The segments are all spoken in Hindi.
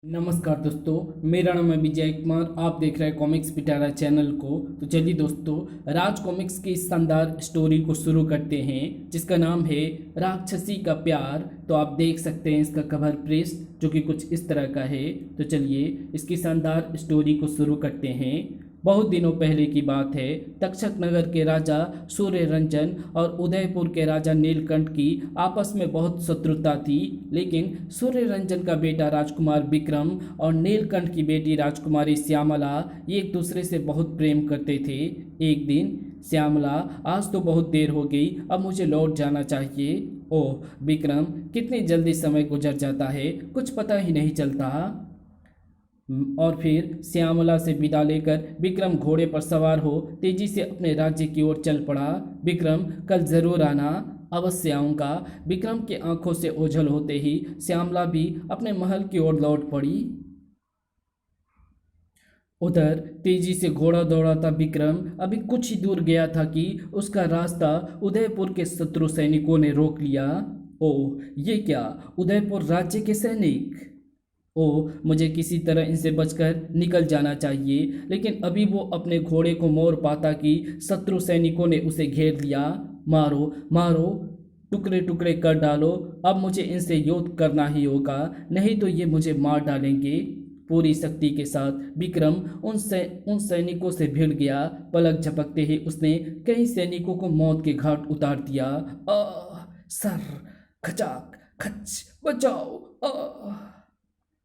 नमस्कार दोस्तों, मेरा नाम है विजय कुमार। आप देख रहे हैं कॉमिक्स पिटारा चैनल को। तो चलिए दोस्तों, राज कॉमिक्स की इस शानदार स्टोरी को शुरू करते हैं, जिसका नाम है राक्षसी का प्यार। तो आप देख सकते हैं इसका कवर पृष्ठ, जो कि कुछ इस तरह का है। तो चलिए इसकी शानदार स्टोरी को शुरू करते हैं। बहुत दिनों पहले की बात है। तक्षक नगर के राजा सूर्य रंजन और उदयपुर के राजा नीलकंठ की आपस में बहुत शत्रुता थी। लेकिन सूर्य रंजन का बेटा राजकुमार विक्रम और नीलकंठ की बेटी राजकुमारी श्यामला ये एक दूसरे से बहुत प्रेम करते थे। एक दिन श्यामला, आज तो बहुत देर हो गई, अब मुझे लौट जाना चाहिए। ओह विक्रम, कितनी जल्दी समय गुजर जाता है, कुछ पता ही नहीं चलता। और फिर श्यामला से विदा लेकर विक्रम घोड़े पर सवार हो तेजी से अपने राज्य की ओर चल पड़ा। विक्रम, कल जरूर आना। अवश्य आऊंगा। विक्रम की आंखों से ओझल होते ही श्यामला भी अपने महल की ओर लौट पड़ी। उधर तेजी से घोड़ा दौड़ाता विक्रम अभी कुछ ही दूर गया था कि उसका रास्ता उदयपुर के शत्रु सैनिकों ने रोक लिया। ओह ये क्या, उदयपुर राज्य के सैनिक! ओह, मुझे किसी तरह इनसे बचकर निकल जाना चाहिए। लेकिन अभी वो अपने घोड़े को मोड़ पाता कि शत्रु सैनिकों ने उसे घेर लिया। मारो मारो, टुकड़े टुकड़े कर डालो, अब मुझे इनसे युद्ध करना ही होगा, नहीं तो ये मुझे मार डालेंगे। पूरी शक्ति के साथ विक्रम उन सैनिकों से भिड़ गया। पलक झपकते ही उसने कई सैनिकों को मौत के घाट उतार दिया। सर, खचाक खच, बचाओ!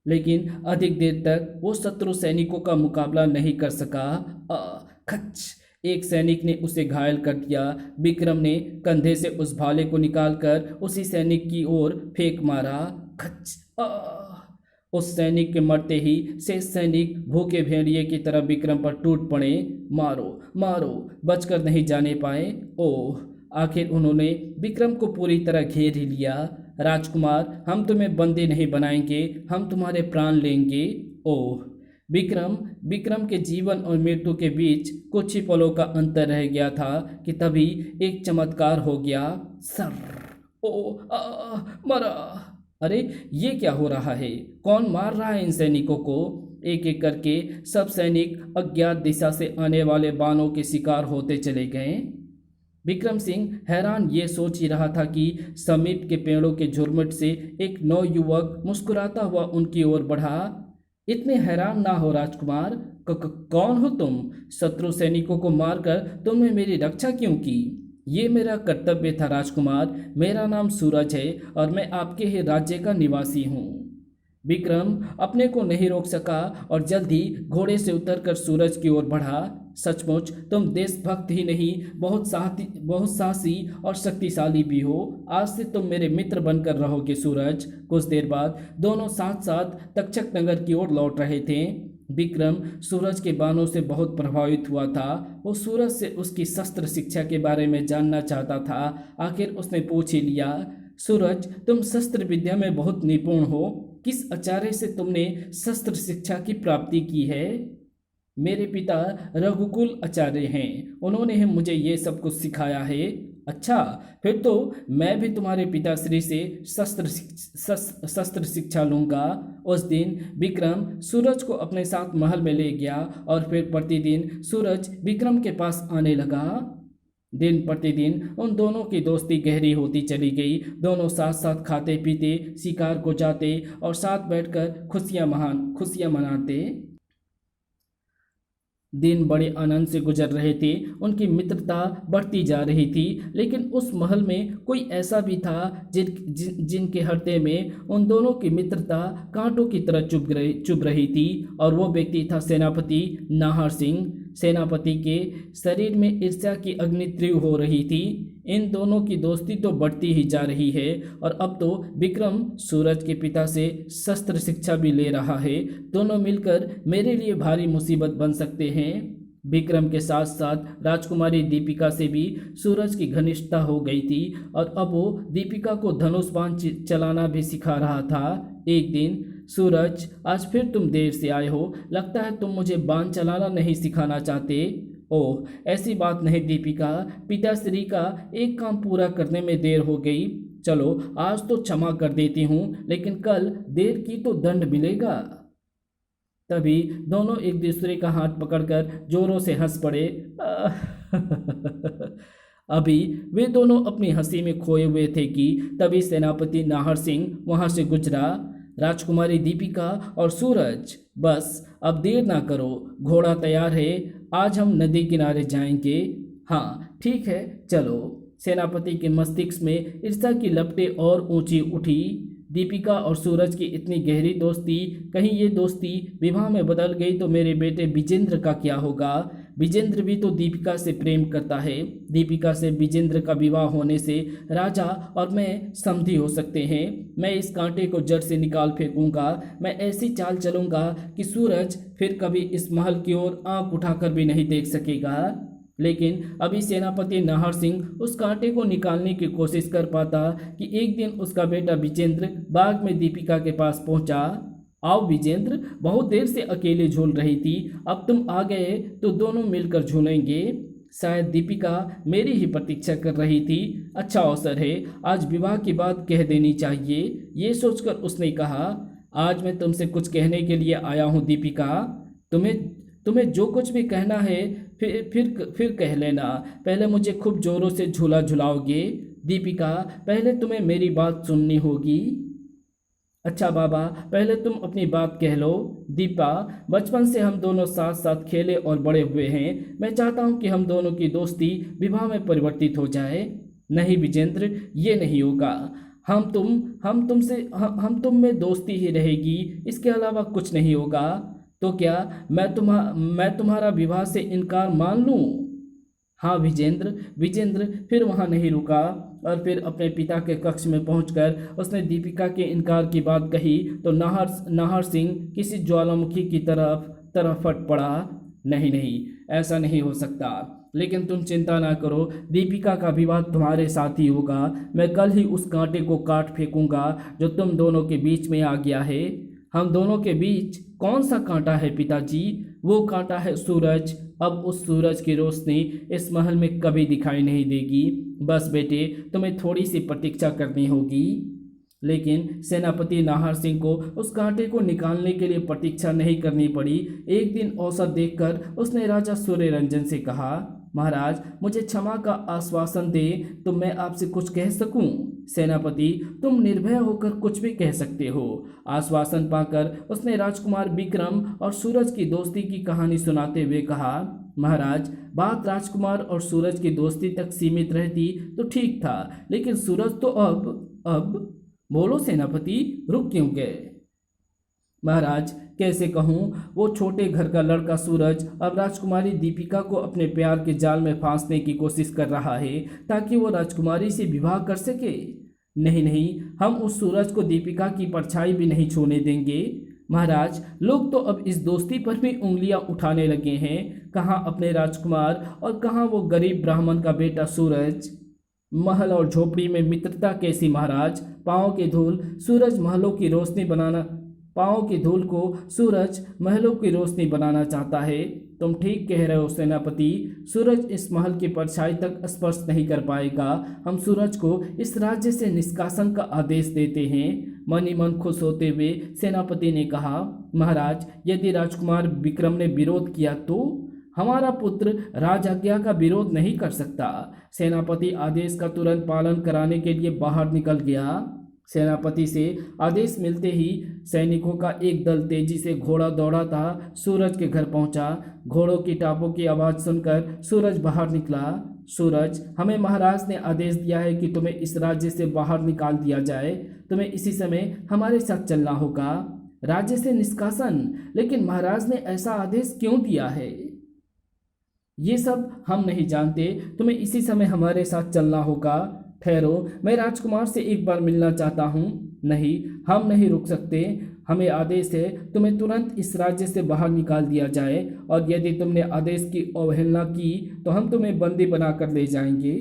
लेकिन अधिक देर तक वो शत्रु सैनिकों का मुकाबला नहीं कर सका। खच! एक सैनिक ने उसे घायल कर दिया। विक्रम ने कंधे से उस भाले को निकालकर उसी सैनिक की ओर फेंक मारा। खच! उस सैनिक के मरते ही शेष सैनिक भूखे भेड़िए की तरह विक्रम पर टूट पड़े। मारो मारो, बचकर नहीं जाने पाए। ओह, आखिर उन्होंने विक्रम को पूरी तरह घेर ही लिया। राजकुमार, हम तुम्हें बंदी नहीं बनाएंगे, हम तुम्हारे प्राण लेंगे। ओह विक्रम, विक्रम के जीवन और मृत्यु के बीच कुछ ही पलों का अंतर रह गया था कि तभी एक चमत्कार हो गया। सर! मरा! अरे ये क्या हो रहा है? कौन मार रहा है इन सैनिकों को? एक एक करके सब सैनिक अज्ञात दिशा से आने वाले बाणों के शिकार होते चले गए। विक्रम सिंह हैरान ये सोच ही रहा था कि समीप के पेड़ों के झुरमुट से एक नौयुवक मुस्कुराता हुआ उनकी ओर बढ़ा। इतने हैरान ना हो राजकुमार, कौन हो तुम? शत्रु सैनिकों को मारकर तुमने मेरी रक्षा क्यों की? ये मेरा कर्तव्य था राजकुमार। मेरा नाम सूरज है और मैं आपके ही राज्य का निवासी हूँ। विक्रम अपने को नहीं रोक सका और जल्द ही घोड़े से उतरकर सूरज की ओर बढ़ा। सचमुच तुम देशभक्त ही नहीं, बहुत साहसी और शक्तिशाली भी हो। आज से तुम मेरे मित्र बनकर रहोगे सूरज। कुछ देर बाद दोनों साथ साथ तक्षक नगर की ओर लौट रहे थे। विक्रम सूरज के बाणों से बहुत प्रभावित हुआ था। वो सूरज से उसकी शस्त्र शिक्षा के बारे में जानना चाहता था। आखिर उसने पूछ ही लिया, सूरज, तुम शस्त्र विद्या में बहुत निपुण हो, किस आचार्य से तुमने शस्त्र शिक्षा की प्राप्ति की है? मेरे पिता रघुकुल आचार्य हैं, उन्होंने ही मुझे ये सब कुछ सिखाया है। अच्छा, फिर तो मैं भी तुम्हारे पिताश्री से शस्त्र शिक्षा लूंगा। उस दिन विक्रम सूरज को अपने साथ महल में ले गया और फिर प्रतिदिन सूरज विक्रम के पास आने लगा। दिन प्रतिदिन उन दोनों की दोस्ती गहरी होती चली गई। दोनों साथ साथ खाते पीते, शिकार को जाते और साथ बैठकर खुशियां मनाते। दिन बड़े आनंद से गुजर रहे थे। उनकी मित्रता बढ़ती जा रही थी। लेकिन उस महल में कोई ऐसा भी था जिनके हृदय में उन दोनों की मित्रता कांटों की तरह चुभ रही थी। और वो व्यक्ति था सेनापति नाहर सिंह। सेनापति के शरीर में ईर्ष्या की अग्नि तीव्र हो रही थी। इन दोनों की दोस्ती तो बढ़ती ही जा रही है और अब तो विक्रम सूरज के पिता से शस्त्र शिक्षा भी ले रहा है। दोनों मिलकर मेरे लिए भारी मुसीबत बन सकते हैं। विक्रम के साथ साथ राजकुमारी दीपिका से भी सूरज की घनिष्ठता हो गई थी और अब वो दीपिका को धनुष बाण चलाना भी सिखा रहा था। एक दिन, सूरज, आज फिर तुम देर से आए हो, लगता है तुम मुझे बाण चलाना नहीं सिखाना चाहते। ओह ऐसी बात नहीं दीपिका, पिताश्री का एक काम पूरा करने में देर हो गई। चलो आज तो क्षमा कर देती हूँ, लेकिन कल देर की तो दंड मिलेगा। तभी दोनों एक दूसरे का हाथ पकड़कर जोरों से हंस पड़े। अभी वे दोनों अपनी हंसी में खोए हुए थे कि तभी सेनापति नाहर सिंह वहां से गुजरा। राजकुमारी दीपिका और सूरज, बस अब देर ना करो, घोड़ा तैयार है, आज हम नदी किनारे जाएंगे। हाँ ठीक है, चलो। सेनापति के मस्तिष्क में ईर्ष्या की लपटें और ऊंची उठी। दीपिका और सूरज की इतनी गहरी दोस्ती, कहीं ये दोस्ती विवाह में बदल गई तो मेरे बेटे विजेंद्र का क्या होगा? विजेंद्र भी तो दीपिका से प्रेम करता है। दीपिका से विजेंद्र का विवाह होने से राजा और मैं समधी हो सकते हैं। मैं इस कांटे को जड़ से निकाल फेंकूंगा। मैं ऐसी चाल चलूंगा कि सूरज फिर कभी इस महल की ओर आंख उठाकर भी नहीं देख सकेगा। लेकिन अभी सेनापति नाहर सिंह उस कांटे को निकालने की कोशिश कर पाता कि एक दिन उसका बेटा विजेंद्र बाग में दीपिका के पास पहुंचा। आओ विजेंद्र, बहुत देर से अकेले झूल रही थी, अब तुम आ गए तो दोनों मिलकर झूलेंगे। शायद दीपिका मेरी ही प्रतीक्षा कर रही थी। अच्छा अवसर है, आज विवाह की बात कह देनी चाहिए। ये सोचकर उसने कहा, आज मैं तुमसे कुछ कहने के लिए आया हूँ दीपिका। तुम्हें तुम्हें जो कुछ भी कहना है फिर कह लेना। पहले मुझे खूब जोरों से झूला झुलाओगे। दीपिका, पहले तुम्हें मेरी बात सुननी होगी। अच्छा बाबा, पहले तुम अपनी बात कह लो। दीपा, बचपन से हम दोनों साथ साथ खेले और बड़े हुए हैं। मैं चाहता हूँ कि हम दोनों की दोस्ती विवाह में परिवर्तित हो जाए। नहीं विजेंद्र, ये नहीं होगा। हम तुम में दोस्ती ही रहेगी, इसके अलावा कुछ नहीं होगा। तो क्या मैं तुम्हारा विवाह से इनकार मान लूं? हाँ विजेंद्र फिर वहां नहीं रुका और फिर अपने पिता के कक्ष में पहुंचकर उसने दीपिका के इनकार की बात कही तो नाहर सिंह किसी ज्वालामुखी की तरफ फट पड़ा। नहीं, ऐसा नहीं हो सकता। लेकिन तुम चिंता ना करो, दीपिका का विवाह तुम्हारे साथ ही होगा। मैं कल ही उस कांटे को काट फेंकूंगा जो तुम दोनों के बीच में आ गया है। हम दोनों के बीच कौन सा कांटा है पिताजी? वो कांटा है सूरज। अब उस सूरज की रोशनी इस महल में कभी दिखाई नहीं देगी। बस बेटे, तुम्हें थोड़ी सी प्रतीक्षा करनी होगी। लेकिन सेनापति नाहर सिंह को उस कांटे को निकालने के लिए प्रतीक्षा नहीं करनी पड़ी। एक दिन अवसर देखकर उसने राजा सूर्यरंजन से कहा, महाराज, मुझे क्षमा का आश्वासन दे तो मैं आपसे कुछ कह सकूं। सेनापति, तुम निर्भय होकर कुछ भी कह सकते हो। आश्वासन पाकर उसने राजकुमार विक्रम और सूरज की दोस्ती की कहानी सुनाते हुए कहा, महाराज, बात राजकुमार और सूरज की दोस्ती तक सीमित रहती तो ठीक था, लेकिन सूरज तो अब बोलो सेनापति, रुक क्यों गए? महाराज, कैसे कहूँ, वो छोटे घर का लड़का सूरज अब राजकुमारी दीपिका को अपने प्यार के जाल में फांसने की कोशिश कर रहा है ताकि वो राजकुमारी से विवाह कर सके। नहीं, हम उस सूरज को दीपिका की परछाई भी नहीं छूने देंगे। महाराज, लोग तो अब इस दोस्ती पर भी उंगलियां उठाने लगे हैं। कहाँ अपने राजकुमार और कहाँ वो गरीब ब्राह्मण का बेटा सूरज। महल और झोपड़ी में मित्रता कैसी महाराज? पाँव की धूल को सूरज महलों की रोशनी बनाना चाहता है। तुम ठीक कह रहे हो सेनापति, सूरज इस महल की परछाई तक स्पर्श नहीं कर पाएगा। हम सूरज को इस राज्य से निष्कासन का आदेश देते हैं। मन ही मन खुश होते हुए सेनापति ने कहा, महाराज, यदि राजकुमार विक्रम ने विरोध किया तो? हमारा पुत्र राजआज्ञा का विरोध नहीं कर सकता। सेनापति आदेश का तुरंत पालन कराने के लिए बाहर निकल गया। सेनापति से आदेश मिलते ही सैनिकों का एक दल तेजी से घोड़ा दौड़ा था सूरज के घर पहुंचा। घोड़ों की टापों की आवाज़ सुनकर सूरज बाहर निकला। सूरज, हमें महाराज ने आदेश दिया है कि तुम्हें इस राज्य से बाहर निकाल दिया जाए। तुम्हें इसी समय हमारे साथ चलना होगा। राज्य से निष्कासन? लेकिन महाराज ने ऐसा आदेश क्यों दिया है? ये सब हम नहीं जानते। तुम्हें इसी समय हमारे साथ चलना होगा। ठहरो, मैं राजकुमार से एक बार मिलना चाहता हूँ। नहीं, हम नहीं रुक सकते। हमें आदेश है तुम्हें तुरंत इस राज्य से बाहर निकाल दिया जाए, और यदि तुमने आदेश की अवहेलना की तो हम तुम्हें बंदी बनाकर ले जाएंगे।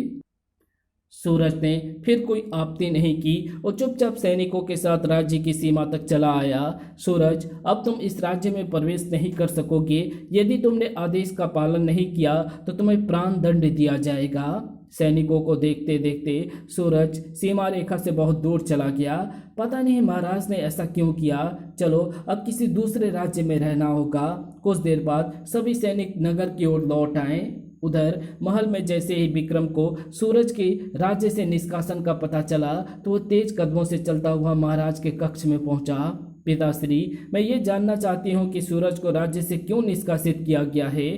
सूरज ने फिर कोई आपत्ति नहीं की और चुपचाप सैनिकों के साथ राज्य की सीमा तक चला आया। सूरज, अब तुम इस राज्य में प्रवेश नहीं कर सकोगे। यदि तुमने आदेश का पालन नहीं किया तो तुम्हें प्राण दंड दिया जाएगा। सैनिकों को देखते देखते सूरज सीमा रेखा से बहुत दूर चला गया। पता नहीं महाराज ने ऐसा क्यों किया। चलो अब किसी दूसरे राज्य में रहना होगा। कुछ देर बाद सभी सैनिक नगर की ओर लौट आए। उधर महल में जैसे ही विक्रम को सूरज के राज्य से निष्कासन का पता चला तो वो तेज कदमों से चलता हुआ महाराज के कक्ष में पहुंचा। पिताश्री, मैं ये जानना चाहती हूँ कि सूरज को राज्य से क्यों निष्कासित किया गया है।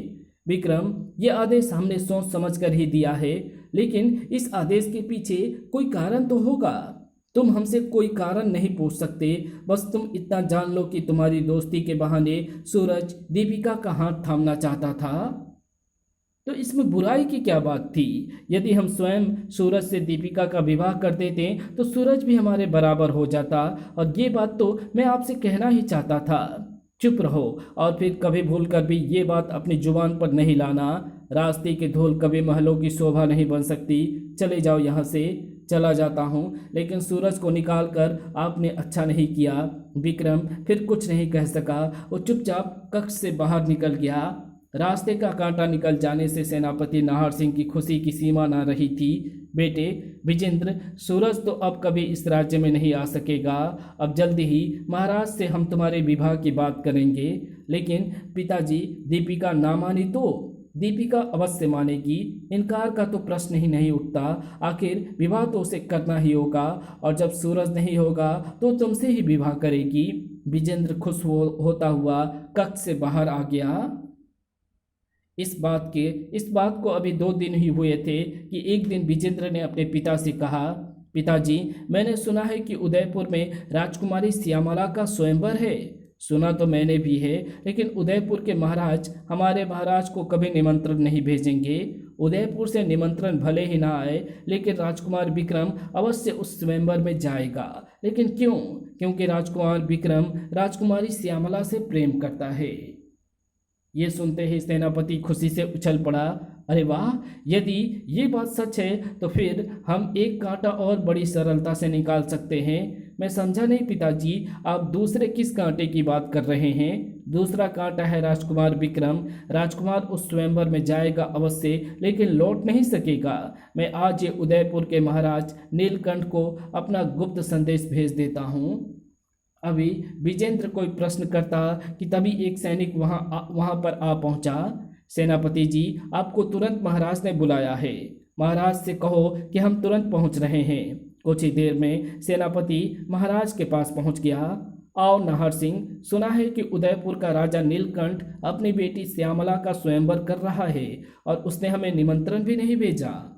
विक्रम, ये आदेश हमने सोच समझ कर ही दिया है, लेकिन इस आदेश के पीछे कोई कारण तो होगा। तुम हमसे कोई कारण नहीं पूछ सकते, बस तुम इतना जान लो कि तुम्हारी दोस्ती के बहाने सूरज दीपिका का हाथ थामना चाहता था। तो इसमें बुराई की क्या बात थी? यदि हम स्वयं सूरज से दीपिका का विवाह कर देते तो सूरज भी हमारे बराबर हो जाता, और ये बात तो मैं आपसे कहना ही चाहता था। चुप रहो और फिर कभी भूल कर भी ये बात अपनी जुबान पर नहीं लाना। रास्ते के धूल कभी महलों की शोभा नहीं बन सकती। चले जाओ यहाँ से। चला जाता हूँ, लेकिन सूरज को निकाल कर आपने अच्छा नहीं किया। विक्रम फिर कुछ नहीं कह सका। वो चुपचाप कक्ष से बाहर निकल गया। रास्ते का कांटा निकल जाने से सेनापति नाहर सिंह की खुशी की सीमा ना रही थी। बेटे विजेंद्र, सूरज तो अब कभी इस राज्य में नहीं आ सकेगा। अब जल्दी ही महाराज से हम तुम्हारे विवाह की बात करेंगे। लेकिन पिताजी, दीपिका ना मानी तो? दीपिका अवश्य मानेगी, इनकार का तो प्रश्न ही नहीं उठता। आखिर विवाह तो उसे करना ही होगा, और जब सूरज नहीं होगा तो तुमसे ही विवाह करेगी। विजेंद्र खुश होता हुआ कक्ष से बाहर आ गया। इस बात को अभी 2 दिन ही हुए थे कि एक दिन विजेंद्र ने अपने पिता से कहा, पिताजी, मैंने सुना है कि उदयपुर में राजकुमारी श्यामला का स्वयंवर है। सुना तो मैंने भी है, लेकिन उदयपुर के महाराज हमारे महाराज को कभी निमंत्रण नहीं भेजेंगे। उदयपुर से निमंत्रण भले ही ना आए, लेकिन राजकुमार विक्रम अवश्य उस स्वयंवर में जाएगा। लेकिन क्यों? क्योंकि राजकुमार विक्रम राजकुमारी श्यामला से प्रेम करता है। ये सुनते ही सेनापति खुशी से उछल पड़ा। अरे वाह, यदि ये बात सच है तो फिर हम एक कांटा और बड़ी सरलता से निकाल सकते हैं। मैं समझा नहीं पिताजी, आप दूसरे किस कांटे की बात कर रहे हैं? दूसरा कांटा है राजकुमार विक्रम। राजकुमार उस स्वयंवर में जाएगा अवश्य, लेकिन लौट नहीं सकेगा। मैं आज ये उदयपुर के महाराज नीलकंठ को अपना गुप्त संदेश भेज देता हूँ। अभी विजेंद्र कोई प्रश्न करता कि तभी एक सैनिक वहां पर आ पहुंचा। सेनापति जी, आपको तुरंत महाराज ने बुलाया है। महाराज से कहो कि हम तुरंत पहुंच रहे हैं। कुछ ही देर में सेनापति महाराज के पास पहुंच गया। आओ नाहर सिंह, सुना है कि उदयपुर का राजा नीलकंठ अपनी बेटी श्यामला का स्वयंवर कर रहा है, और उसने हमें निमंत्रण भी नहीं भेजा।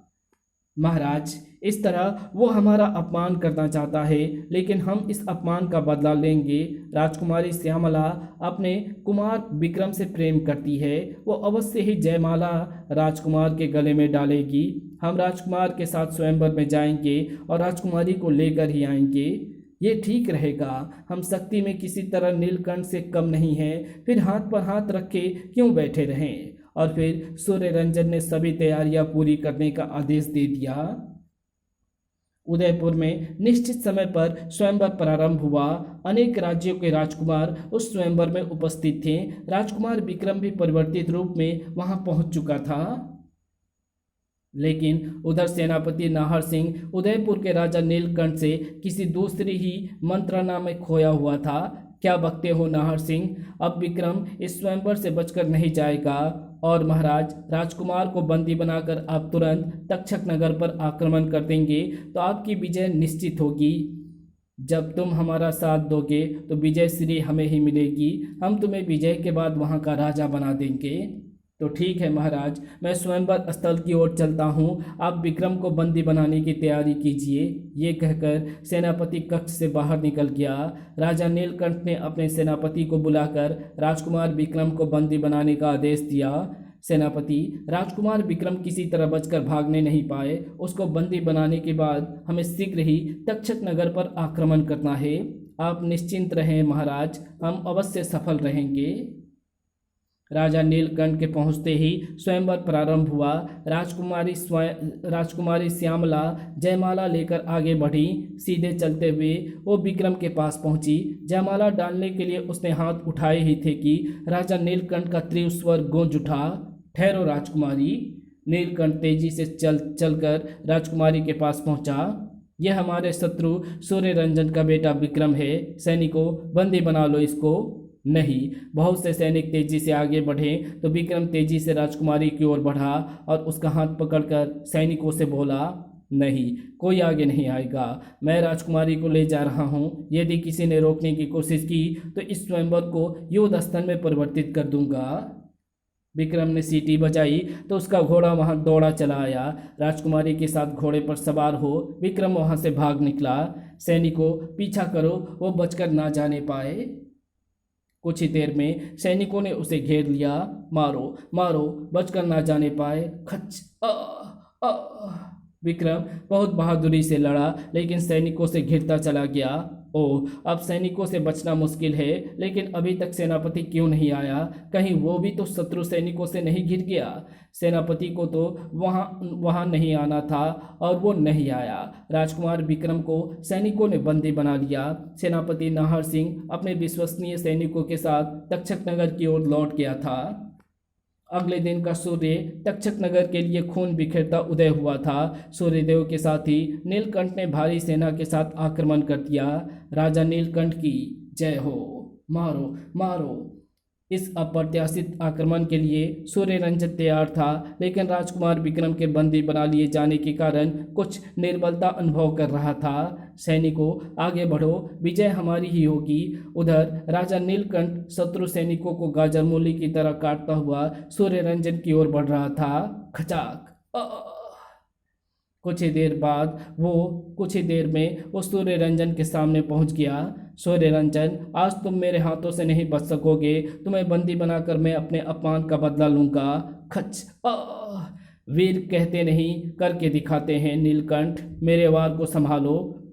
महाराज, इस तरह वो हमारा अपमान करना चाहता है, लेकिन हम इस अपमान का बदला लेंगे। राजकुमारी श्यामला अपने कुमार विक्रम से प्रेम करती है। वो अवश्य ही जयमाला राजकुमार के गले में डालेगी। हम राजकुमार के साथ स्वयंवर में जाएंगे और राजकुमारी को लेकर ही आएंगे। ये ठीक रहेगा। हम शक्ति में किसी तरह नीलकंठ से कम नहीं हैं, फिर हाथ पर हाथ रखे क्यों बैठे रहें? और फिर सूर्य रंजन ने सभी तैयारियां पूरी करने का आदेश दे दिया। उदयपुर में निश्चित समय पर स्वयंवर प्रारंभ हुआ। अनेक राज्यों के राजकुमार उस स्वयंवर में उपस्थित थे। राजकुमार विक्रम भी परिवर्तित रूप में वहां पहुंच चुका था। लेकिन उधर सेनापति नाहर सिंह उदयपुर के राजा नीलकंठ से किसी दूसरी ही मंत्रणा में खोया हुआ था। क्या बकते हो नाहर सिंह, अब विक्रम इस स्वयंवर से बचकर नहीं जाएगा। और महाराज, राजकुमार को बंदी बनाकर आप तुरंत तक्षक नगर पर आक्रमण कर देंगे तो आपकी विजय निश्चित होगी। जब तुम हमारा साथ दोगे तो विजय श्री हमें ही मिलेगी। हम तुम्हें विजय के बाद वहां का राजा बना देंगे। तो ठीक है महाराज, मैं स्वयंवर स्थल की ओर चलता हूँ। आप विक्रम को बंदी बनाने की तैयारी कीजिए। ये कहकर सेनापति कक्ष से बाहर निकल गया। राजा नीलकंठ ने अपने सेनापति को बुलाकर राजकुमार विक्रम को बंदी बनाने का आदेश दिया। सेनापति, राजकुमार विक्रम किसी तरह बचकर भागने नहीं पाए। उसको बंदी बनाने के बाद हमें शीघ्र ही तक्षक नगर पर आक्रमण करना है। आप निश्चिंत रहें महाराज, हम अवश्य सफल रहेंगे। राजा नीलकंठ के पहुंचते ही स्वयंवर प्रारंभ हुआ। राजकुमारी श्यामला जयमाला लेकर आगे बढ़ी। सीधे चलते हुए वो विक्रम के पास पहुंची। जयमाला डालने के लिए उसने हाथ उठाए ही थे कि राजा नीलकंठ का तीव्र स्वर गूंज उठा। ठहरो राजकुमारी। नीलकंठ तेजी से चलकर राजकुमारी के पास पहुंचा। यह हमारे शत्रु सूर्य रंजन का बेटा विक्रम है, सैनिकों बंदी बना लो इसको। नहीं। बहुत से सैनिक तेजी से आगे बढ़े तो विक्रम तेजी से राजकुमारी की ओर बढ़ा और उसका हाथ पकड़कर सैनिकों से बोला, नहीं, कोई आगे नहीं आएगा। मैं राजकुमारी को ले जा रहा हूँ। यदि किसी ने रोकने की कोशिश की तो इस स्वयंवर को युद्ध स्थल में परिवर्तित कर दूंगा। विक्रम ने सीटी बजाई तो उसका घोड़ा वहां दौड़ा चला आया। राजकुमारी के साथ घोड़े पर सवार हो विक्रम वहां से भाग निकला। सैनिकों पीछा करो, वो बचकर ना जाने पाए। कुछ ही देर में सैनिकों ने उसे घेर लिया। मारो मारो, बचकर ना जाने पाए। खच अ विक्रम बहुत बहादुरी से लड़ा लेकिन सैनिकों से घिरता चला गया। ओह, अब सैनिकों से बचना मुश्किल है, लेकिन अभी तक सेनापति क्यों नहीं आया? कहीं वो भी तो शत्रु सैनिकों से नहीं घिर गया? सेनापति को तो वहाँ नहीं आना था और वो नहीं आया। राजकुमार विक्रम को सैनिकों ने बंदी बना लिया। सेनापति नाहर सिंह अपने विश्वसनीय सैनिकों के साथ तक्षक नगर की ओर लौट गया था। अगले दिन का सूर्य तक्षक नगर के लिए खून बिखेरता उदय हुआ था। सूर्यदेव के साथ ही नीलकंठ ने भारी सेना के साथ आक्रमण कर दिया। राजा नीलकंठ की जय हो। मारो मारो। इस अप्रत्याशित आक्रमण के लिए सूर्य रंजन तैयार था, लेकिन राजकुमार विक्रम के बंदी बना लिए जाने के कारण कुछ निर्बलता अनुभव कर रहा था। सैनिकों आगे बढ़ो, विजय हमारी ही होगी। उधर राजा नीलकंठ शत्रु सैनिकों को गाजर मूली की तरह काटता हुआ सूर्य रंजन की ओर बढ़ रहा था। खचाक। कुछ ही देर में वो सूर्य रंजन के सामने पहुंच गया। सूर्य रंजन, आज तुम मेरे हाथों से नहीं बच सकोगे। तुम्हें बंदी बनाकर मैं अपने अपमान का बदला लूंगा। खच। वीर कहते नहीं, करके दिखाते हैं। नीलकंठ, मेरे वार को संभालो।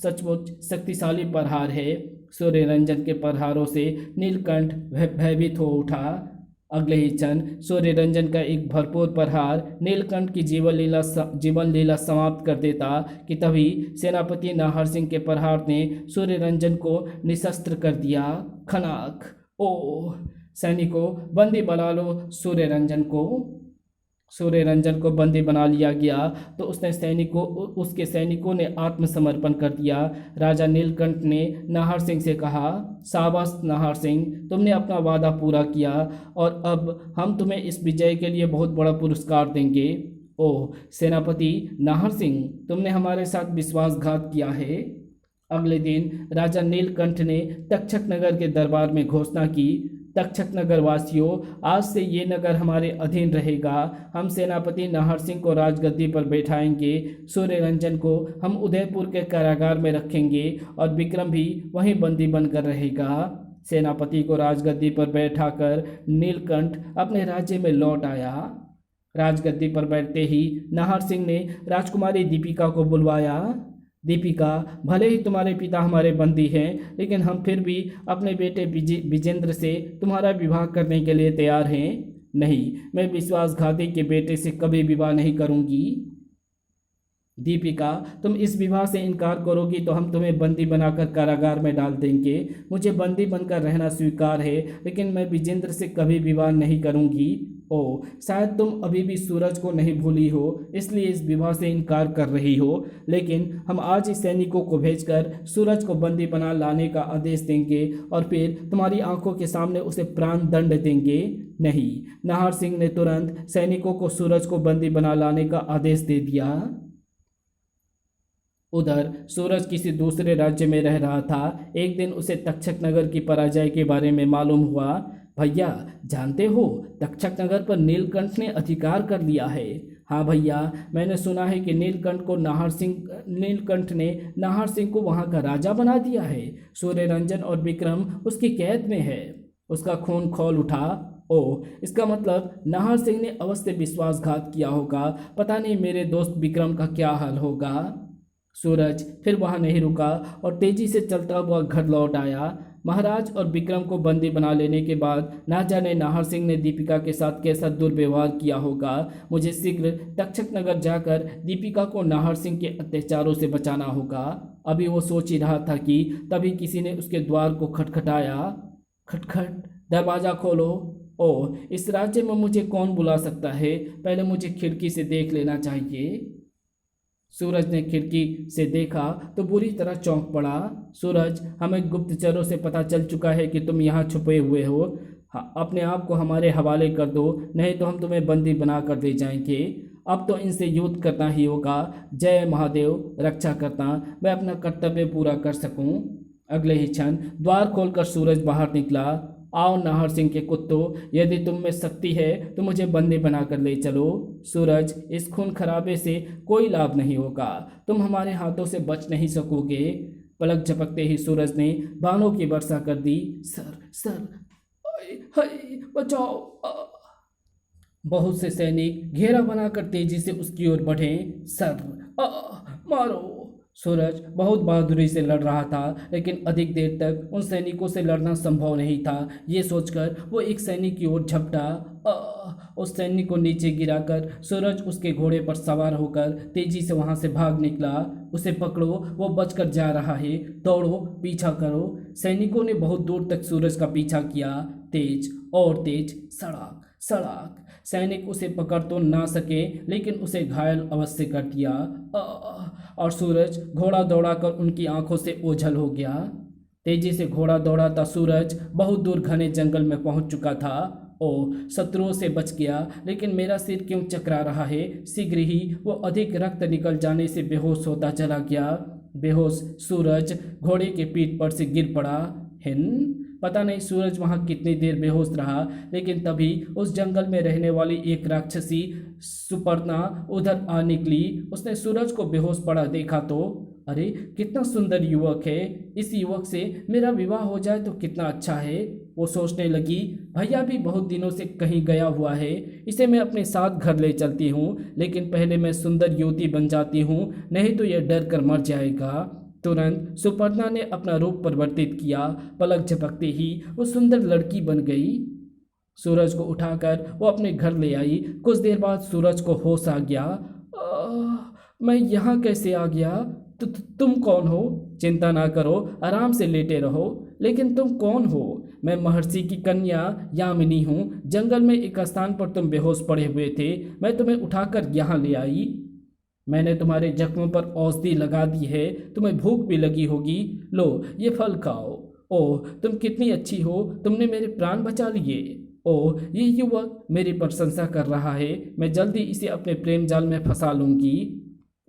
सचमुच शक्तिशाली प्रहार है। सूर्य रंजन के प्रहारों से नीलकंठ भयभीत हो उठा। अगले ही क्षण सूर्य रंजन का एक भरपूर प्रहार नीलकंठ की जीवन लीला समाप्त कर देता कि तभी सेनापति नाहर सिंह के प्रहार ने सूर्य रंजन को निशस्त्र कर दिया। खनाक। ओह, सैनिकों बंदी बना लो सूर्य रंजन को। सूर्य रंजन को बंदी बना लिया गया तो उसके सैनिकों ने आत्मसमर्पण कर दिया। राजा नीलकंठ ने नाहर सिंह से कहा, शाबाश नाहर सिंह, तुमने अपना वादा पूरा किया और अब हम तुम्हें इस विजय के लिए बहुत बड़ा पुरस्कार देंगे। ओह सेनापति नाहर सिंह, तुमने हमारे साथ विश्वासघात किया है। अगले दिन राजा नीलकंठ ने तक्षक नगर के दरबार में घोषणा की, तक्षक नगर वासियों, आज से ये नगर हमारे अधीन रहेगा। हम सेनापति नाहर सिंह को राजगद्दी पर बैठाएंगे। सूर्य रंजन को हम उदयपुर के कारागार में रखेंगे और विक्रम भी वहीं बंदी बनकर रहेगा। सेनापति को राजगद्दी पर बैठाकर नीलकंठ अपने राज्य में लौट आया। राजगद्दी पर बैठते ही नाहर सिंह ने राजकुमारी दीपिका को बुलवाया। दीपिका, भले ही तुम्हारे पिता हमारे बंदी हैं, लेकिन हम फिर भी अपने बेटे विजेंद्र से तुम्हारा विवाह करने के लिए तैयार हैं। नहीं, मैं विश्वासघाती के बेटे से कभी विवाह नहीं करूंगी। दीपिका, तुम इस विवाह से इनकार करोगी तो हम तुम्हें बंदी बनाकर कारागार में डाल देंगे। मुझे बंदी बनकर रहना स्वीकार है, लेकिन मैं विजेंद्र से कभी विवाह नहीं करूंगी। ओह, शायद तुम अभी भी सूरज को नहीं भूली हो, इसलिए इस विवाह से इनकार कर रही हो। लेकिन हम आज ही सैनिकों को भेजकर सूरज को बंदी बना लाने का आदेश देंगे और फिर तुम्हारी आंखों के सामने उसे प्राण दंड देंगे। नहीं, नाहर सिंह ने तुरंत सैनिकों को सूरज को बंदी बना लाने का आदेश दे दिया। उधर सूरज किसी दूसरे राज्य में रह रहा था। एक दिन उसे तक्षक नगर की पराजय के बारे में मालूम हुआ। भैया, जानते हो तक्षक नगर पर नीलकंठ ने अधिकार कर लिया है। हाँ भैया, मैंने सुना है कि नीलकंठ ने नाहर सिंह को वहाँ का राजा बना दिया है। सूर्य रंजन और विक्रम उसकी कैद में है। उसका खून खौल उठा। ओह, इसका मतलब नाहर सिंह ने अवश्य विश्वासघात किया होगा। पता नहीं मेरे दोस्त विक्रम का क्या हाल होगा। सूरज फिर वहां नहीं रुका और तेजी से चलता हुआ घर लौट आया। महाराज और विक्रम को बंदी बना लेने के बाद ना जाने नाहर सिंह ने दीपिका के साथ कैसा दुर्व्यवहार किया होगा। मुझे शीघ्र तक्षक नगर जाकर दीपिका को नाहर सिंह के अत्याचारों से बचाना होगा। अभी वो सोच ही रहा था कि तभी किसी ने उसके द्वार को खटखटाया। खटखट, दरवाज़ा खोलो। ओह, इस राज्य में मुझे कौन बुला सकता है? पहले मुझे खिड़की से देख लेना चाहिए। सूरज ने खिड़की से देखा तो बुरी तरह चौंक पड़ा। सूरज, हमें गुप्तचरों से पता चल चुका है कि तुम यहाँ छुपे हुए हो। अपने आप को हमारे हवाले कर दो, नहीं तो हम तुम्हें बंदी बना कर ले जाएंगे। अब तो इनसे युद्ध करना ही होगा। जय महादेव, रक्षा करना, मैं अपना कर्तव्य पूरा कर सकूं। अगले ही क्षण द्वार खोलकर सूरज बाहर निकला। आओ नाहर सिंह के कुत्तों, यदि तुम में शक्ति है तो मुझे बंदी बनाकर ले चलो। सूरज, इस खून खराबे से कोई लाभ नहीं होगा, तुम हमारे हाथों से बच नहीं सकोगे। पलक झपकते ही सूरज ने बाणों की वर्षा कर दी। सर सर, हाय, बचाओ। बहुत से सैनिक घेरा बनाकर तेजी से उसकी ओर बढ़े। सर, मारो। सूरज बहुत बहादुरी से लड़ रहा था, लेकिन अधिक देर तक उन सैनिकों से लड़ना संभव नहीं था। ये सोचकर वो एक सैनिक की ओर झपटा। उस सैनिक को नीचे गिराकर सूरज उसके घोड़े पर सवार होकर तेजी से वहां से भाग निकला। उसे पकड़ो, वो बचकर जा रहा है, दौड़ो, पीछा करो। सैनिकों ने बहुत दूर तक सूरज का पीछा किया, तेज और तेज, सड़ाक सड़ाक। सैनिक उसे पकड़ तो ना सके, लेकिन उसे घायल अवश्य कर दिया। और सूरज घोड़ा दौड़ाकर उनकी आंखों से ओझल हो गया। तेजी से घोड़ा दौड़ाता सूरज बहुत दूर घने जंगल में पहुंच चुका था। ओ, शत्रुओं से बच गया, लेकिन मेरा सिर क्यों चकरा रहा है? शीघ्र ही वो अधिक रक्त निकल जाने से बेहोश होता चला गया। बेहोश सूरज घोड़े के पीठ पर से गिर पड़ा। पता नहीं सूरज वहां कितनी देर बेहोश रहा, लेकिन तभी उस जंगल में रहने वाली एक राक्षसी सुपर्णा उधर आ निकली। उसने सूरज को बेहोश पड़ा देखा तो, अरे कितना सुंदर युवक है, इस युवक से मेरा विवाह हो जाए तो कितना अच्छा है। वो सोचने लगी, भैया भी बहुत दिनों से कहीं गया हुआ है, इसे मैं अपने साथ घर ले चलती हूँ, लेकिन पहले मैं सुंदर युवती बन जाती हूँ, नहीं तो यह डर कर मर जाएगा। तुरंत सुपर्णा ने अपना रूप परिवर्तित किया। पलक झपकते ही वो सुंदर लड़की बन गई। सूरज को उठाकर वो अपने घर ले आई। कुछ देर बाद सूरज को होश आ गया। मैं यहाँ कैसे आ गया? तुम कौन हो? चिंता ना करो, आराम से लेटे रहो। लेकिन तुम कौन हो? मैं महर्षि की कन्या यामिनी हूँ। जंगल में एक स्थान पर तुम बेहोश पड़े हुए थे, मैं तुम्हें उठाकर यहाँ ले आई। मैंने तुम्हारे जख्मों पर औषधि लगा दी है, तुम्हें भूख भी लगी होगी, लो ये फल खाओ। ओह, तुम कितनी अच्छी हो, तुमने मेरे प्राण बचा लिए। ओह, ये युवक मेरी प्रशंसा कर रहा है, मैं जल्दी इसे अपने प्रेम जाल में फंसा लूंगी।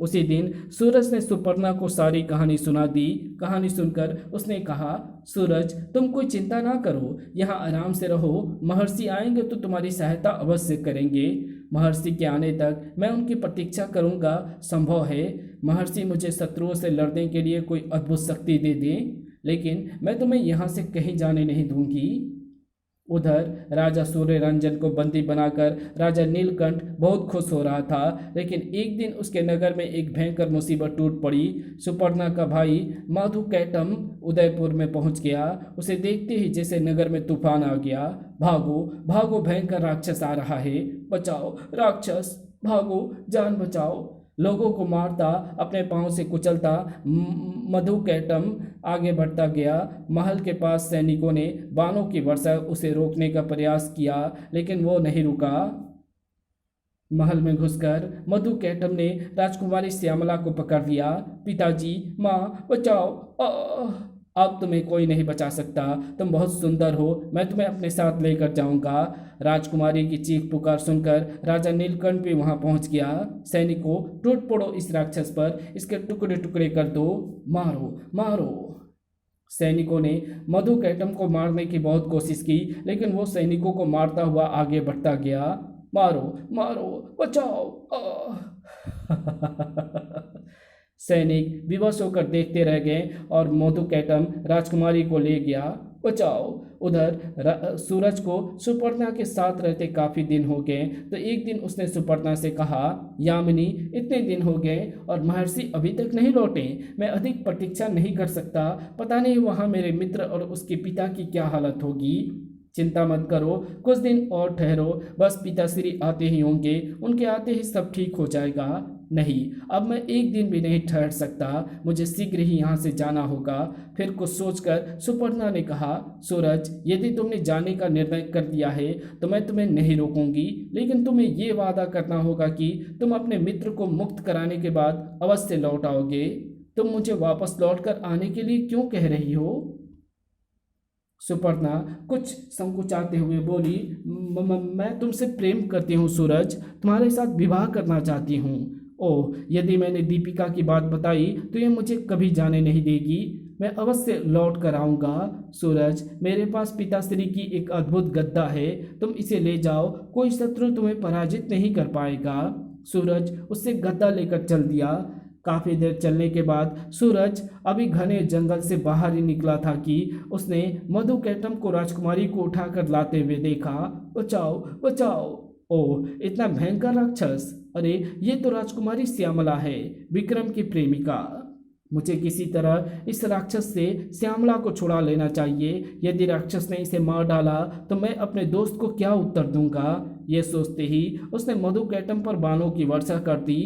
उसी दिन सूरज ने सुपर्णा को सारी कहानी सुना दी। कहानी सुनकर उसने कहा, सूरज तुम कोई चिंता ना करो, यहाँ आराम से रहो, महर्षि आएंगे तो तुम्हारी सहायता अवश्य करेंगे। महर्षि के आने तक मैं उनकी प्रतीक्षा करूंगा। संभव है महर्षि मुझे शत्रुओं से लड़ने के लिए कोई अद्भुत शक्ति दे दें, लेकिन मैं तुम्हें यहाँ से कहीं जाने नहीं दूंगी। उधर राजा सूर्य रंजन को बंदी बनाकर राजा नीलकंठ बहुत खुश हो रहा था, लेकिन एक दिन उसके नगर में एक भयंकर मुसीबत टूट पड़ी। सुपर्णा का भाई माधुकैटम उदयपुर में पहुंच गया। उसे देखते ही जैसे नगर में तूफान आ गया। भागो भागो, भयंकर राक्षस आ रहा है, बचाओ राक्षस, भागो, जान बचाओ। लोगों को मारता, अपने पांव से कुचलता मधुकैटम आगे बढ़ता गया। महल के पास सैनिकों ने बाणों की वर्षा उसे रोकने का प्रयास किया, लेकिन वो नहीं रुका। महल में घुसकर मधुकैटम ने राजकुमारी श्यामला को पकड़ लिया। पिताजी, माँ, बचाओ, अब तुम्हें कोई नहीं बचा सकता, तुम बहुत सुंदर हो, मैं तुम्हें अपने साथ लेकर जाऊंगा। राजकुमारी की चीख पुकार सुनकर राजा नीलकंठ भी वहां पहुंच गया। सैनिकों, टूट पड़ो इस राक्षस पर, इसके टुकड़े टुकड़े कर दो, मारो मारो। सैनिकों ने मधुकैटम को मारने की बहुत कोशिश की, लेकिन वो सैनिकों को मारता हुआ आगे बढ़ता गया। मारो मारो, बचाओ। सैनिक विवश होकर देखते रह गए और मधुकैटम राजकुमारी को ले गया। बचाओ। उधर सूरज को सुपर्णा के साथ रहते काफी दिन हो गए, तो एक दिन उसने सुपर्णा से कहा, यामिनी, इतने दिन हो गए और महर्षि अभी तक नहीं लौटे, मैं अधिक प्रतीक्षा नहीं कर सकता। पता नहीं वहाँ मेरे मित्र और उसके पिता की क्या हालत होगी। चिंता मत करो, कुछ दिन और ठहरो, बस पिताश्री आते ही होंगे, उनके आते ही सब ठीक हो जाएगा। नहीं, अब मैं एक दिन भी नहीं ठहर सकता, मुझे शीघ्र ही यहाँ से जाना होगा। फिर कुछ सोचकर सुपर्णा ने कहा, सूरज, यदि तुमने जाने का निर्णय कर दिया है तो मैं तुम्हें नहीं रोकूंगी, लेकिन तुम्हें ये वादा करना होगा कि तुम अपने मित्र को मुक्त कराने के बाद अवश्य लौट आओगे। तुम मुझे वापस लौट कर आने के लिए क्यों कह रही हो? सुपर्णा कुछ संकुचाते हुए बोली, मैं तुमसे प्रेम करती हूँ सूरज, तुम्हारे साथ विवाह करना चाहती हूँ। ओह, यदि मैंने दीपिका की बात बताई तो ये मुझे कभी जाने नहीं देगी। मैं अवश्य लौट कर आऊँगा। सूरज, मेरे पास पिताश्री की एक अद्भुत गद्दा है, तुम इसे ले जाओ, कोई शत्रु तुम्हें पराजित नहीं कर पाएगा। सूरज उससे गद्दा लेकर चल दिया। काफी देर चलने के बाद सूरज अभी घने जंगल से बाहर ही निकला था कि उसने मधु कैटम को राजकुमारी को उठाकर लाते हुए देखा। बचाओ बचाओ! ओह, इतना भयंकर राक्षस! अरे, ये तो राजकुमारी श्यामला है, विक्रम की प्रेमिका। मुझे किसी तरह इस राक्षस से श्यामला को छुड़ा लेना चाहिए। यदि राक्षस ने इसे मार डाला तो मैं अपने दोस्त को क्या उत्तर दूंगा? ये सोचते ही उसने मधु कैटम पर बाणों की वर्षा कर दी।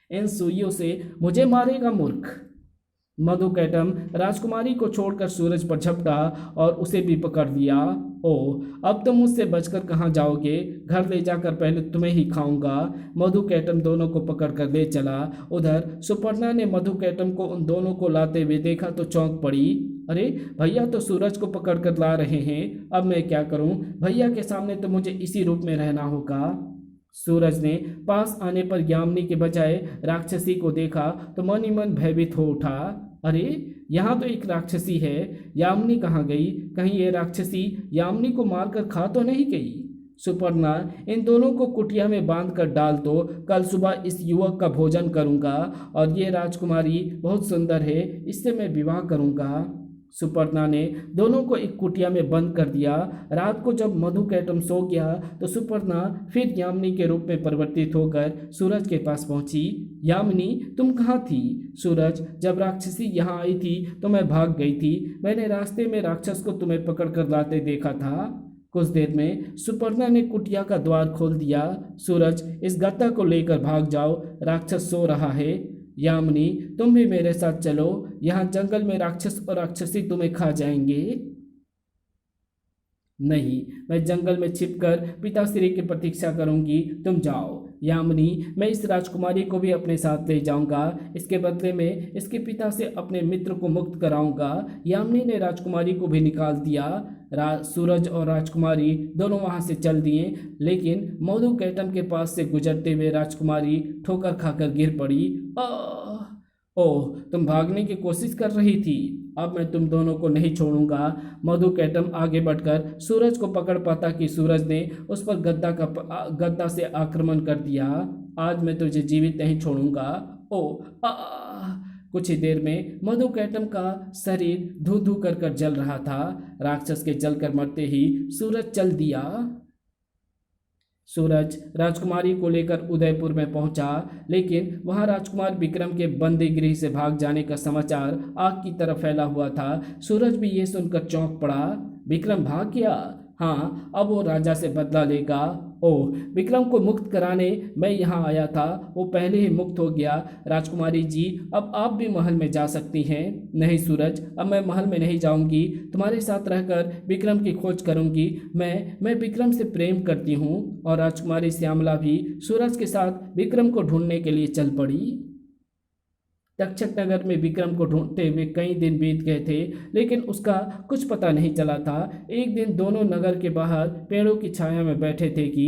इन सुइयों से मुझे मारेगा मूर्ख! मधु कैटम राजकुमारी को छोड़कर सूरज पर झपटा और उसे भी पकड़ लिया। ओह, अब तुम मुझसे बचकर कहाँ जाओगे? घर ले जाकर पहले तुम्हें ही खाऊंगा। मधु कैटम दोनों को पकड़कर ले चला। उधर सुपर्णा ने मधु कैटम को उन दोनों को लाते हुए देखा तो चौंक पड़ी। अरे, भैया तो सूरज को पकड़कर ला रहे हैं, अब मैं क्या करूं? भैया के सामने तो मुझे इसी रूप में रहना होगा। सूरज ने पास आने पर यामिनी के बजाय राक्षसी को देखा तो मन ही मन भयभीत हो उठा। अरे, यहाँ तो एक राक्षसी है, यामिनी कहाँ गई? कहीं ये राक्षसी यामिनी को मारकर खा तो नहीं गई? सुपर्णा, इन दोनों को कुटिया में बांध कर डाल दो, कल सुबह इस युवक का भोजन करूंगा और ये राजकुमारी बहुत सुंदर है, इससे मैं विवाह करूंगा। सुपर्णा ने दोनों को एक कुटिया में बंद कर दिया। रात को जब मधु कैटम सो गया तो सुपर्णा फिर यामिनी के रूप में परिवर्तित होकर सूरज के पास पहुंची। यामिनी, तुम कहाँ थी? सूरज, जब राक्षसी यहाँ आई थी तो मैं भाग गई थी। मैंने रास्ते में राक्षस को तुम्हें पकड़ कर लाते देखा था। कुछ देर में सुपर्णा ने कुटिया का द्वार खोल दिया। सूरज, इस गत्ता को लेकर भाग जाओ, राक्षस सो रहा है। यामिनी, तुम भी मेरे साथ चलो, यहाँ जंगल में राक्षस और राक्षसी तुम्हें खा जाएंगे। नहीं, मैं जंगल में छिपकर पिताश्री की प्रतीक्षा करूंगी, तुम जाओ। यामिनी, मैं इस राजकुमारी को भी अपने साथ ले जाऊंगा, इसके बदले में इसके पिता से अपने मित्र को मुक्त कराऊंगा। यामिनी ने राजकुमारी को भी निकाल दिया। सूरज और राजकुमारी दोनों वहां से चल दिए, लेकिन मधु कैटम के पास से गुजरते हुए राजकुमारी ठोकर खाकर गिर पड़ी। ओह, तुम भागने की कोशिश कर रही थी, अब मैं तुम दोनों को नहीं छोड़ूंगा। मधु कैटम आगे बढ़कर सूरज को पकड़ पाता कि सूरज ने उस पर गद्दा से आक्रमण कर दिया। आज मैं तुझे जीवित नहीं छोड़ूंगा। कुछ ही देर में मधु कैटम का शरीर धू धू कर जल रहा था। राक्षस के जलकर मरते ही सूरज चल दिया। सूरज राजकुमारी को लेकर उदयपुर में पहुंचा, लेकिन वहां राजकुमार विक्रम के बंदीगृह से भाग जाने का समाचार आग की तरह फैला हुआ था। सूरज भी ये सुनकर चौंक पड़ा। विक्रम भाग गया? हाँ, अब वो राजा से बदला लेगा। ओह, विक्रम को मुक्त कराने मैं यहाँ आया था, वो पहले ही मुक्त हो गया। राजकुमारी जी, अब आप भी महल में जा सकती हैं। नहीं सूरज, अब मैं महल में नहीं जाऊंगी, तुम्हारे साथ रहकर विक्रम की खोज करूंगी। मैं विक्रम से प्रेम करती हूँ। और राजकुमारी श्यामला भी सूरज के साथ विक्रम को ढूंढने के लिए चल पड़ी। तक्षक नगर में विक्रम को ढूंढते हुए कई दिन बीत गए थे, लेकिन उसका कुछ पता नहीं चला था। एक दिन दोनों नगर के बाहर पेड़ों की छाया में बैठे थे कि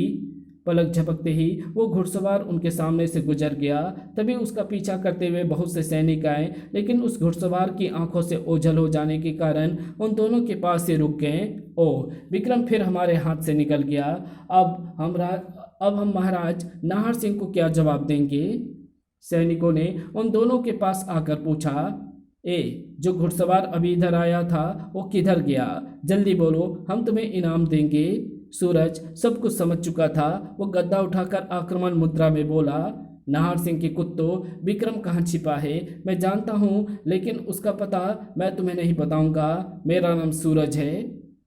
पलक झपकते ही वो घुड़सवार उनके सामने से गुजर गया। तभी उसका पीछा करते हुए बहुत से सैनिक आए, लेकिन उस घुड़सवार की आंखों से ओझल हो जाने के कारण उन दोनों के पास से रुक गए। ओह, विक्रम फिर हमारे हाथ से निकल गया। अब हम महाराज नाहर सिंह को क्या जवाब देंगे? सैनिकों ने उन दोनों के पास आकर पूछा। जो घुड़सवार अभी इधर आया था वो किधर गया? जल्दी बोलो, हम तुम्हें इनाम देंगे। सूरज सब कुछ समझ चुका था। वो गद्दा उठाकर आक्रमण मुद्रा में बोला, नाहर सिंह के कुत्तों, विक्रम कहाँ छिपा है मैं जानता हूँ, लेकिन उसका पता मैं तुम्हें नहीं बताऊंगा। मेरा नाम सूरज है।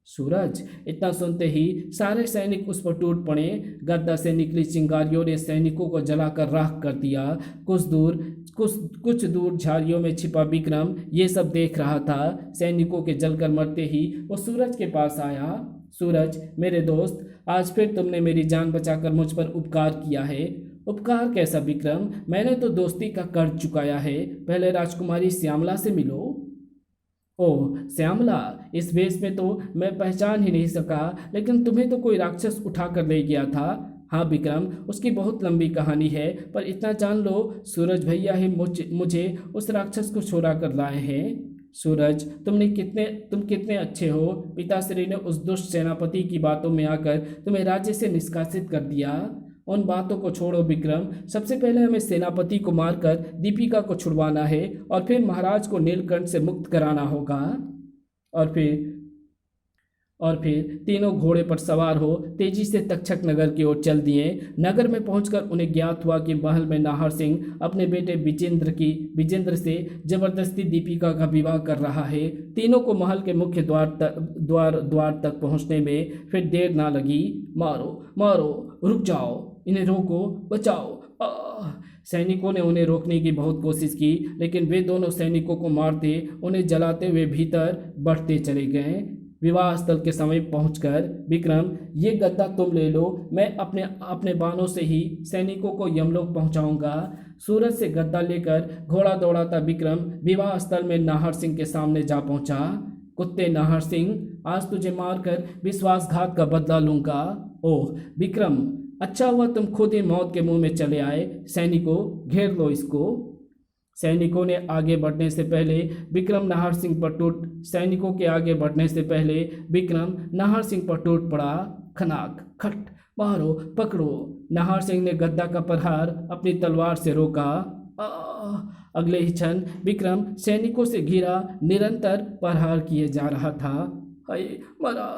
सूरज। इतना सुनते ही सारे सैनिक उस पर टूट पड़े। गद्दा से निकली चिंगारियों ने सैनिकों को जलाकर राख कर दिया। कुछ दूर झाड़ियों में छिपा विक्रम ये सब देख रहा था। सैनिकों के जलकर मरते ही वो सूरज के पास आया। सूरज, मेरे दोस्त, आज फिर तुमने मेरी जान बचाकर मुझ पर उपकार किया है। उपकार कैसा विक्रम? मैंने तो दोस्ती का कर्ज चुकाया है। पहले राजकुमारी श्यामला से मिलो। ओह श्यामला, इस वेश में तो मैं पहचान ही नहीं सका, लेकिन तुम्हें तो कोई राक्षस उठा कर ले गया था। हाँ विक्रम, उसकी बहुत लंबी कहानी है, पर इतना जान लो सूरज भैया ही मुझे उस राक्षस को छुड़ा कर लाए हैं। सूरज, तुम कितने अच्छे हो। पिताश्री ने उस दुष्ट सेनापति की बातों में आकर तुम्हें राज्य से निष्कासित कर दिया। उन बातों को छोड़ो विक्रम, सबसे पहले हमें सेनापति को मारकर दीपिका को छुड़वाना है और फिर महाराज को नीलकंठ से मुक्त कराना होगा। और फिर तीनों घोड़े पर सवार हो तेजी से तक्षक नगर की ओर चल दिए। नगर में पहुंचकर उन्हें ज्ञात हुआ कि महल में नाहर सिंह अपने बेटे विजेंद्र से जबरदस्ती दीपिका का विवाह कर रहा है। तीनों को महल के मुख्य द्वार तक पहुंचने में फिर देर ना लगी। मारो मारो, रुक जाओ, इन्हें रोको, बचाओ। सैनिकों ने उन्हें रोकने की बहुत कोशिश की, लेकिन वे दोनों सैनिकों को मारते उन्हें जलाते हुए भीतर बढ़ते चले गए। विवाह स्थल के समीप पहुंचकर विक्रम, ये गद्दा तुम ले लो, मैं अपने बाणों से ही सैनिकों को यमलोक पहुंचाऊंगा। सूरज से गद्दा लेकर घोड़ा दौड़ाता विक्रम विवाह स्थल में नाहर सिंह के सामने जा पहुंचा। कुत्ते नाहर सिंह, आज तुझे मारकर विश्वासघात का बदला लूंगा। ओह विक्रम, अच्छा हुआ तुम खुद ही मौत के मुंह में चले आए। सैनिकों, घेर लो इसको। सैनिकों के आगे बढ़ने से पहले विक्रम नाहर सिंह पर टूट पड़ा। खनाक खट, मारो, पकड़ो। नाहर सिंह ने गद्दा का प्रहार अपनी तलवार से रोका। अगले ही क्षण विक्रम सैनिकों से घिरा निरंतर प्रहार किए जा रहा था। हाय मरा।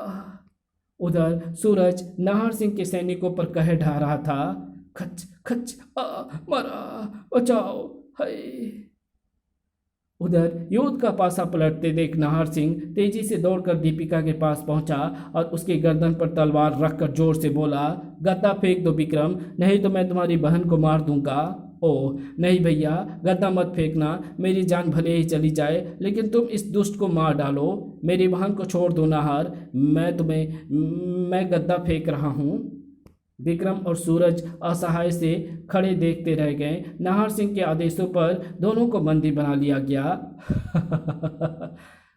उधर सूरज नाहर सिंह के सैनिकों पर कहर ढा रहा था। खच खच, मरा, बचाओ, हाय। उधर युद्ध का पासा पलटते देख नाहर सिंह तेजी से दौड़कर दीपिका के पास पहुंचा और उसकी गर्दन पर तलवार रखकर जोर से बोला, गद्दा फेंक दो विक्रम, नहीं तो मैं तुम्हारी बहन को मार दूंगा। ओह नहीं भैया, गद्दा मत फेंकना, मेरी जान भले ही चली जाए, लेकिन तुम इस दुष्ट को मार डालो। मेरी बहन को छोड़ दो नाहर, मैं गद्दा फेंक रहा हूँ। विक्रम और सूरज असहाय से खड़े देखते रह गए। नाहर सिंह के आदेशों पर दोनों को बंदी बना लिया गया।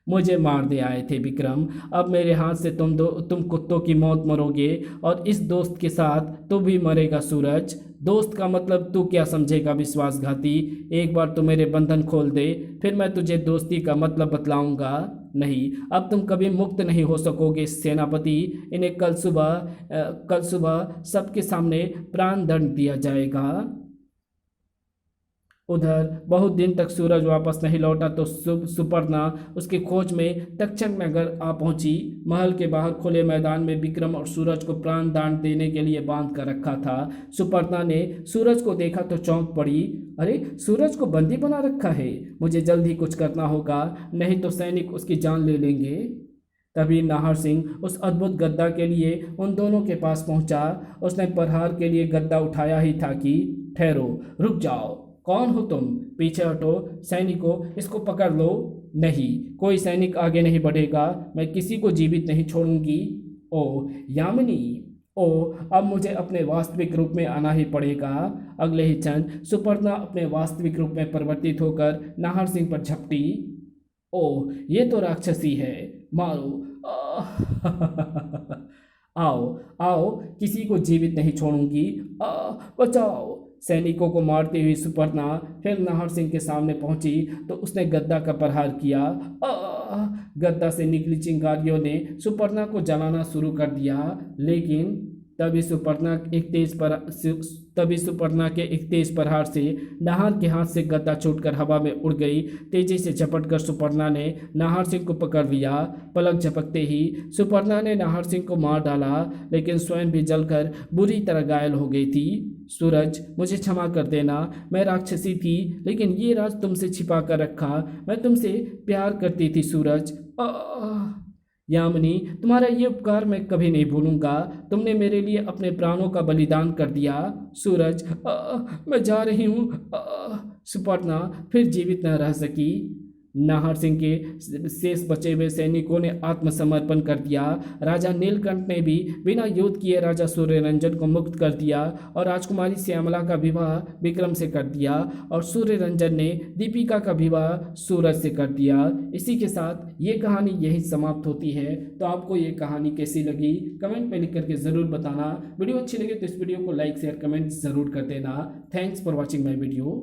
मुझे मार दे आए थे विक्रम, अब मेरे हाथ से तुम कुत्तों की मौत मरोगे और इस दोस्त के साथ तू भी मरेगा। सूरज, दोस्त का मतलब तू क्या समझेगा विश्वासघाती? एक बार तो मेरे बंधन खोल दे, फिर मैं तुझे दोस्ती का मतलब बतलाऊंगा। नहीं, अब तुम कभी मुक्त नहीं हो सकोगे सेनापति। इन्हें कल सुबह सबके सामने प्राण दंड दिया जाएगा। उधर बहुत दिन तक सूरज वापस नहीं लौटा तो सुपर्णा उसकी खोज में तक्षक नगर आ पहुंची। महल के बाहर खुले मैदान में विक्रम और सूरज को प्राण दान देने के लिए बांध कर रखा था। सुपर्णा ने सूरज को देखा तो चौंक पड़ी। अरे, सूरज को बंदी बना रखा है, मुझे जल्द ही कुछ करना होगा, नहीं तो सैनिक उसकी जान ले लेंगे। तभी नाहर सिंह उस अद्भुत गद्दा के लिए उन दोनों के पास पहुंचा। उसने प्रहार के लिए गद्दा उठाया ही था कि ठहरो, रुक जाओ, कौन हो तुम? पीछे हटो। सैनिकों, इसको पकड़ लो। नहीं, कोई सैनिक आगे नहीं बढ़ेगा, मैं किसी को जीवित नहीं छोड़ूंगी। ओ यामिनी, ओ अब मुझे अपने वास्तविक रूप में आना ही पड़ेगा। अगले ही क्षण सुपर्णा अपने वास्तविक रूप में परिवर्तित होकर नाहर सिंह पर झपटी। ओ ये तो राक्षसी है, मारो। आओ आओ, किसी को जीवित नहीं छोड़ूंगी। बचाओ। सैनिकों को मारती हुई सुपर्णा फिर नाहर सिंह के सामने पहुंची तो उसने गद्दा का प्रहार किया। गद्दा से निकली चिंगारियों ने सुपर्णा को जलाना शुरू कर दिया, लेकिन तभी सुपर्णा के एक तेज प्रहार से नाहर के हाथ से गद्दा छूटकर हवा में उड़ गई। तेजी से झपटकर सुपर्णा ने नाहर सिंह को पकड़ लिया। पलक झपकते ही सुपर्णा ने नाहर सिंह को मार डाला, लेकिन स्वयं भी जलकर बुरी तरह घायल हो गई थी। सूरज, मुझे क्षमा कर देना, मैं राक्षसी थी, लेकिन ये राज तुमसे छिपा कर रखा। मैं तुमसे प्यार करती थी सूरज। यामिनी, तुम्हारा ये उपकार मैं कभी नहीं भूलूंगा। तुमने मेरे लिए अपने प्राणों का बलिदान कर दिया। सूरज, मैं जा रही हूँ। सुपर्णा फिर जीवित न रह सकी। नाहर सिंह के शेष बचे हुए सैनिकों ने आत्मसमर्पण कर दिया। राजा नीलकंठ ने भी बिना युद्ध किए राजा सूर्यरंजन को मुक्त कर दिया और राजकुमारी श्यामला का विवाह विक्रम से कर दिया और सूर्यरंजन ने दीपिका का विवाह सूरज से कर दिया। इसी के साथ ये कहानी यही समाप्त होती है। तो आपको ये कहानी कैसी लगी कमेंट में लिख करके ज़रूर बताना। वीडियो अच्छी लगे तो इस वीडियो को लाइक शेयर कमेंट ज़रूर कर देना। Thanks for watching my video.